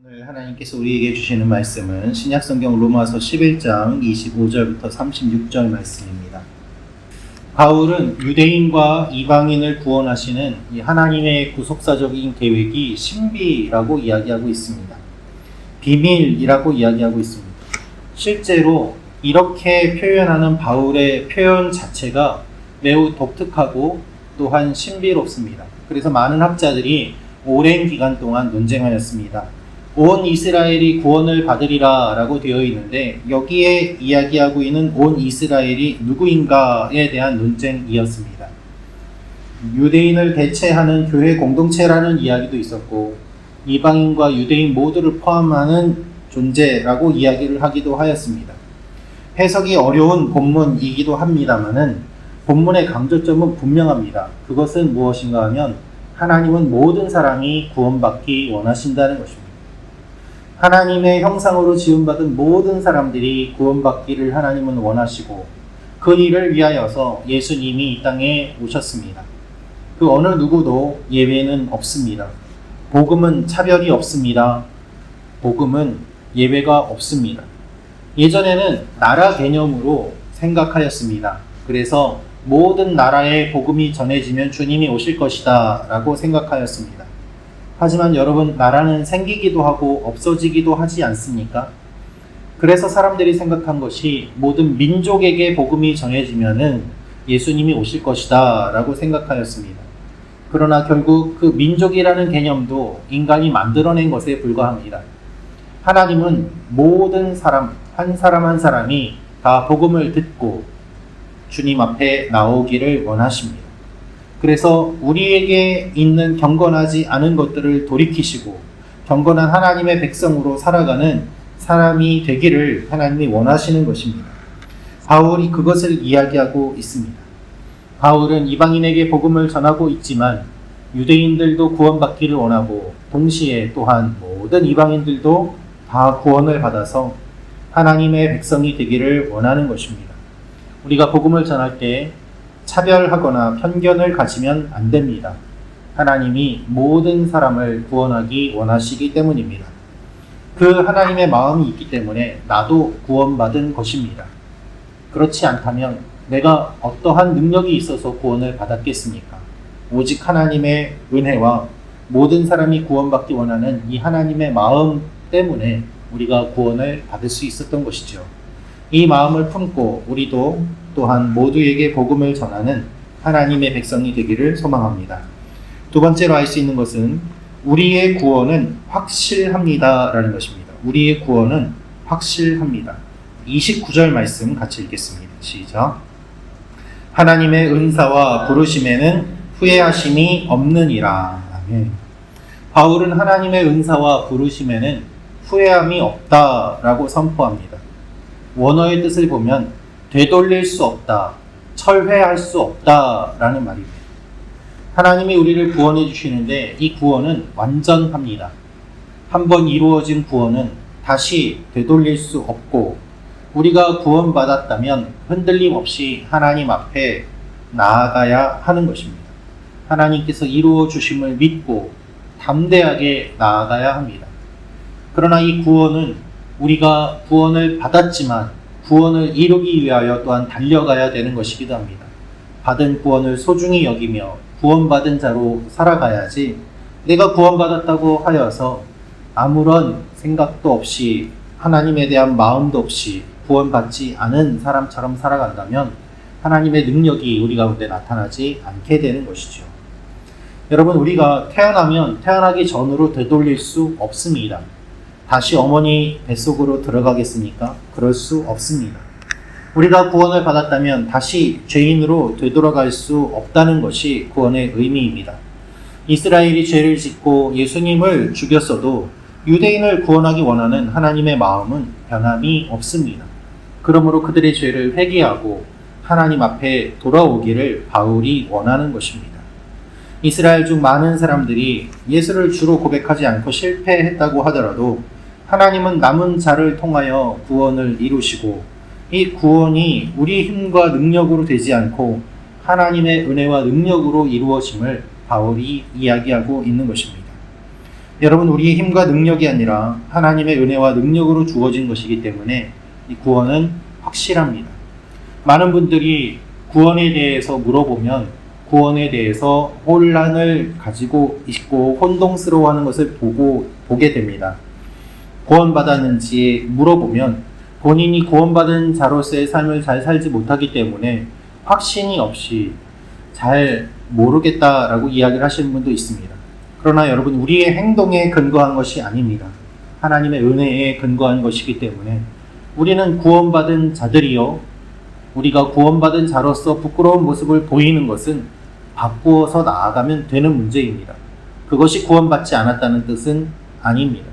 오늘 하나님께서 우리에게 주시는 말씀은 신약성경 로마서 11장 25절부터 36절 말씀입니다. 바울은 유대인과 이방인을 구원하시는 이 하나님의 구속사적인 계획이 신비라고 이야기하고 있습니다. 비밀이라고 이야기하고 있습니다. 실제로 이렇게 표현하는 바울의 표현 자체가 매우 독특하고 또한 신비롭습니다. 그래서 많은 학자들이 오랜 기간 동안 논쟁하였습니다. 온 이스라엘이 구원을 받으리라 라고 되어 있는데 여기에 이야기하고 있는 온 이스라엘이 누구인가에 대한 논쟁이었습니다. 유대인을 대체하는 교회 공동체라는 이야기도 있었고 이방인과 유대인 모두를 포함하는 존재라고 이야기를 하기도 하였습니다. 해석이 어려운 본문이기도 합니다만은 본문의 강조점은 분명합니다. 그것은 무엇인가 하면 하나님은 모든 사람이 구원받기 원하신다는 것입니다. 하나님의 형상으로 지음받은 모든 사람들이 구원받기를 하나님은 원하시고 그 일을 위하여서 예수님이 이 땅에 오셨습니다. 그 어느 누구도 예외는 없습니다. 복음은 차별이 없습니다. 복음은 예외가 없습니다. 예전에는 나라 개념으로 생각하였습니다. 그래서 모든 나라에 복음이 전해지면 주님이 오실 것이다 라고 생각하였습니다. 하지만 여러분, 나라는 생기기도 하고 없어지기도 하지 않습니까? 그래서 사람들이 생각한 것이 모든 민족에게 복음이 전해지면은 예수님이 오실 것이다 라고 생각하였습니다. 그러나 결국 그 민족이라는 개념도 인간이 만들어낸 것에 불과합니다. 하나님은 모든 사람, 한 사람 한 사람이 다 복음을 듣고 주님 앞에 나오기를 원하십니다. 그래서 우리에게 있는 경건하지 않은 것들을 돌이키시고 경건한 하나님의 백성으로 살아가는 사람이 되기를 하나님이 원하시는 것입니다. 바울이 그것을 이야기하고 있습니다. 바울은 이방인에게 복음을 전하고 있지만 유대인들도 구원받기를 원하고 동시에 또한 모든 이방인들도 다 구원을 받아서 하나님의 백성이 되기를 원하는 것입니다. 우리가 복음을 전할 때 차별하거나 편견을 가지면 안 됩니다. 하나님이 모든 사람을 구원하기 원하시기 때문입니다. 그 하나님의 마음이 있기 때문에 나도 구원받은 것입니다. 그렇지 않다면 내가 어떠한 능력이 있어서 구원을 받았겠습니까? 오직 하나님의 은혜와 모든 사람이 구원받기 원하는 이 하나님의 마음 때문에 우리가 구원을 받을 수 있었던 것이죠. 이 마음을 품고 우리도 또한 모두에게 복음을 전하는 하나님의 백성이 되기를 소망합니다. 두 번째로 알 수 있는 것은 우리의 구원은 확실합니다 라는 것입니다. 우리의 구원은 확실합니다. 29절 말씀 같이 읽겠습니다. 시작. 하나님의 은사와 부르심에는 후회하심이 없느니라. 아멘. 바울은 하나님의 은사와 부르심에는 후회함이 없다라고 선포합니다. 원어의 뜻을 보면 되돌릴 수 없다, 철회할 수 없다라는 말입니다. 하나님이 우리를 구원해 주시는데 이 구원은 완전합니다. 한번 이루어진 구원은 다시 되돌릴 수 없고 우리가 구원받았다면 흔들림 없이 하나님 앞에 나아가야 하는 것입니다. 하나님께서 이루어 주심을 믿고 담대하게 나아가야 합니다. 그러나 이 구원은 우리가 구원을 받았지만 구원을 이루기 위하여 또한 달려가야 되는 것이기도 합니다. 받은 구원을 소중히 여기며 구원받은 자로 살아가야지 내가 구원받았다고 하여서 아무런 생각도 없이 하나님에 대한 마음도 없이 구원받지 않은 사람처럼 살아간다면 하나님의 능력이 우리 가운데 나타나지 않게 되는 것이죠. 여러분, 우리가 태어나면 태어나기 전으로 되돌릴 수 없습니다. 다시 어머니 뱃속으로 들어가겠습니까? 그럴 수 없습니다. 우리가 구원을 받았다면 다시 죄인으로 되돌아갈 수 없다는 것이 구원의 의미입니다. 이스라엘이 죄를 짓고 예수님을 죽였어도 유대인을 구원하기 원하는 하나님의 마음은 변함이 없습니다. 그러므로 그들의 죄를 회개하고 하나님 앞에 돌아오기를 바울이 원하는 것입니다. 이스라엘 중 많은 사람들이 예수를 주로 고백하지 않고 실패했다고 하더라도 하나님은 남은 자를 통하여 구원을 이루시고 이 구원이 우리 힘과 능력으로 되지 않고 하나님의 은혜와 능력으로 이루어짐을 바울이 이야기하고 있는 것입니다. 여러분, 우리의 힘과 능력이 아니라 하나님의 은혜와 능력으로 주어진 것이기 때문에 이 구원은 확실합니다. 많은 분들이 구원에 대해서 물어보면 구원에 대해서 혼란을 가지고 있고 혼동스러워하는 것을 보게 됩니다. 구원받았는지 물어보면 본인이 구원받은 자로서의 삶을 잘 살지 못하기 때문에 확신이 없이 잘 모르겠다라고 이야기를 하시는 분도 있습니다. 그러나 여러분, 우리의 행동에 근거한 것이 아닙니다. 하나님의 은혜에 근거한 것이기 때문에 우리는 구원받은 자들이요, 우리가 구원받은 자로서 부끄러운 모습을 보이는 것은 바꾸어서 나아가면 되는 문제입니다. 그것이 구원받지 않았다는 뜻은 아닙니다.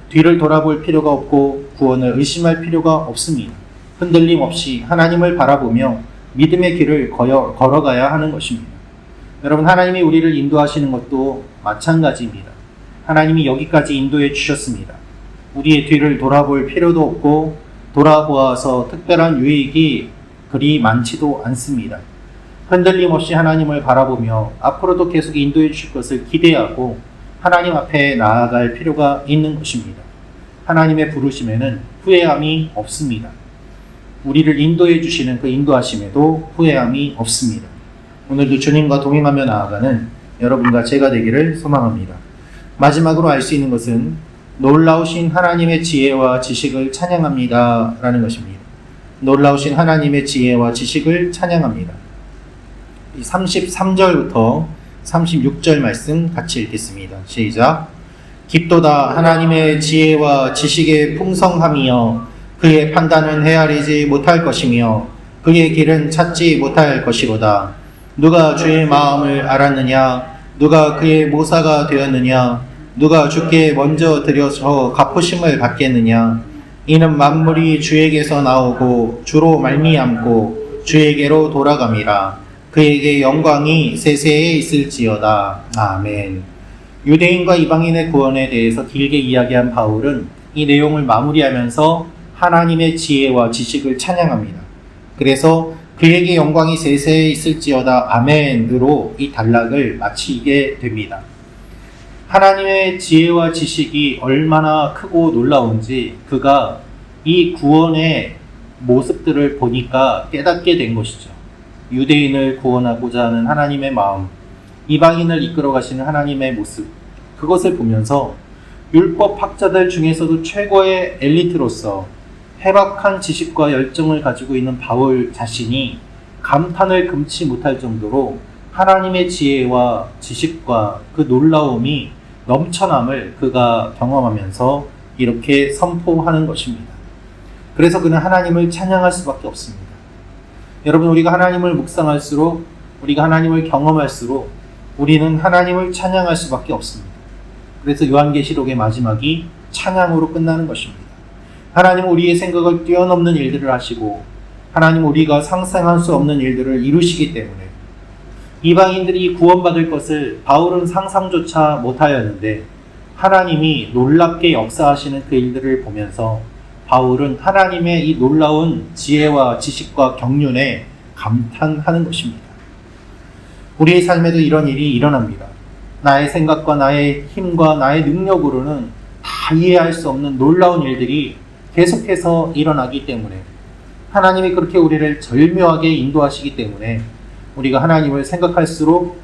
뒤를 돌아볼 필요가 없고 구원을 의심할 필요가 없습니다. 흔들림 없이 하나님을 바라보며 믿음의 길을 걸어가야 하는 것입니다. 여러분, 하나님이 우리를 인도하시는 것도 마찬가지입니다. 하나님이 여기까지 인도해 주셨습니다. 우리의 뒤를 돌아볼 필요도 없고 돌아보아서 특별한 유익이 그리 많지도 않습니다. 흔들림 없이 하나님을 바라보며 앞으로도 계속 인도해 주실 것을 기대하고 하나님 앞에 나아갈 필요가 있는 것입니다. 하나님의 부르심에는 후회함이 없습니다. 우리를 인도해 주시는 그 인도하심에도 후회함이 없습니다. 오늘도 주님과 동행하며 나아가는 여러분과 제가 되기를 소망합니다. 마지막으로 알 수 있는 것은 놀라우신 하나님의 지혜와 지식을 찬양합니다 라는 것입니다. 놀라우신 하나님의 지혜와 지식을 찬양합니다. 33절부터 36절 말씀 같이 읽겠습니다. 시작. 깊도다 하나님의 지혜와 지식의 풍성함이여, 그의 판단은 헤아리지 못할 것이며 그의 길은 찾지 못할 것이로다. 누가 주의 마음을 알았느냐? 누가 그의 모사가 되었느냐? 누가 주께 먼저 드려서 갚으심을 받겠느냐? 이는 만물이 주에게서 나오고 주로 말미암고 주에게로 돌아감이라. 그에게 영광이 세세에 있을지어다. 아멘. 유대인과 이방인의 구원에 대해서 길게 이야기한 바울은 이 내용을 마무리하면서 하나님의 지혜와 지식을 찬양합니다. 그래서 그에게 영광이 세세에 있을지어다. 아멘으로 이 단락을 마치게 됩니다. 하나님의 지혜와 지식이 얼마나 크고 놀라운지 그가 이 구원의 모습들을 보니까 깨닫게 된 것이죠. 유대인을 구원하고자 하는 하나님의 마음, 이방인을 이끌어 가시는 하나님의 모습, 그것을 보면서 율법 학자들 중에서도 최고의 엘리트로서 해박한 지식과 열정을 가지고 있는 바울 자신이 감탄을 금치 못할 정도로 하나님의 지혜와 지식과 그 놀라움이 넘쳐남을 그가 경험하면서 이렇게 선포하는 것입니다. 그래서 그는 하나님을 찬양할 수밖에 없습니다. 여러분, 우리가 하나님을 묵상할수록, 우리가 하나님을 경험할수록 우리는 하나님을 찬양할 수밖에 없습니다. 그래서 요한계시록의 마지막이 찬양으로 끝나는 것입니다. 하나님은 우리의 생각을 뛰어넘는 일들을 하시고 하나님은 우리가 상상할 수 없는 일들을 이루시기 때문에 이방인들이 구원받을 것을 바울은 상상조차 못하였는데 하나님이 놀랍게 역사하시는 그 일들을 보면서 바울은 하나님의 이 놀라운 지혜와 지식과 경륜에 감탄하는 것입니다. 우리의 삶에도 이런 일이 일어납니다. 나의 생각과 나의 힘과 나의 능력으로는 다 이해할 수 없는 놀라운 일들이 계속해서 일어나기 때문에 하나님이 그렇게 우리를 절묘하게 인도하시기 때문에 우리가 하나님을 생각할수록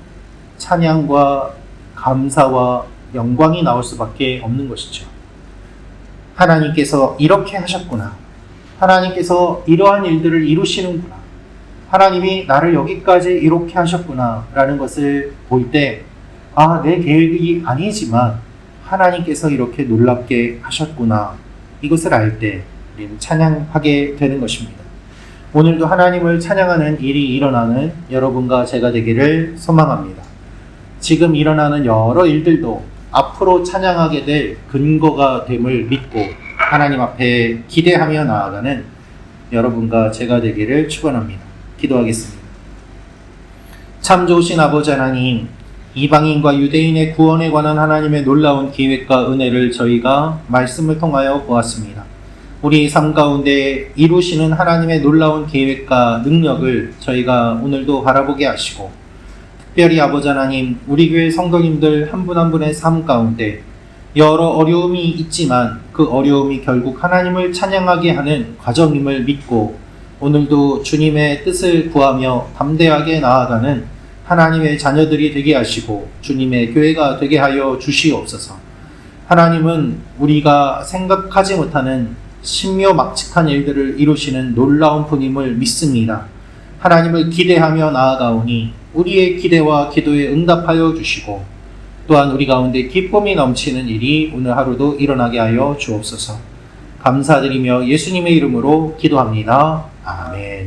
찬양과 감사와 영광이 나올 수밖에 없는 것이죠. 하나님께서 이렇게 하셨구나. 하나님께서 이러한 일들을 이루시는구나. 하나님이 나를 여기까지 이렇게 하셨구나 라는 것을 볼 때 내 계획이 아니지만 하나님께서 이렇게 놀랍게 하셨구나. 이것을 알 때 우리는 찬양하게 되는 것입니다. 오늘도 하나님을 찬양하는 일이 일어나는 여러분과 제가 되기를 소망합니다. 지금 일어나는 여러 일들도 앞으로 찬양하게 될 근거가 됨을 믿고 하나님 앞에 기대하며 나아가는 여러분과 제가 되기를 축원합니다. 기도하겠습니다. 참 좋으신 아버지 하나님, 이방인과 유대인의 구원에 관한 하나님의 놀라운 계획과 은혜를 저희가 말씀을 통하여 보았습니다. 우리 삶 가운데 이루시는 하나님의 놀라운 계획과 능력을 저희가 오늘도 바라보게 하시고, 특별히 아버지 하나님, 우리 교회 성도님들 한 분 한 분의 삶 가운데 여러 어려움이 있지만 그 어려움이 결국 하나님을 찬양하게 하는 과정임을 믿고 오늘도 주님의 뜻을 구하며 담대하게 나아가는 하나님의 자녀들이 되게 하시고 주님의 교회가 되게 하여 주시옵소서. 하나님은 우리가 생각하지 못하는 신묘막측한 일들을 이루시는 놀라운 분임을 믿습니다. 하나님을 기대하며 나아가오니 우리의 기대와 기도에 응답하여 주시고 또한 우리 가운데 기쁨이 넘치는 일이 오늘 하루도 일어나게 하여 주옵소서. 감사드리며 예수님의 이름으로 기도합니다. 아멘.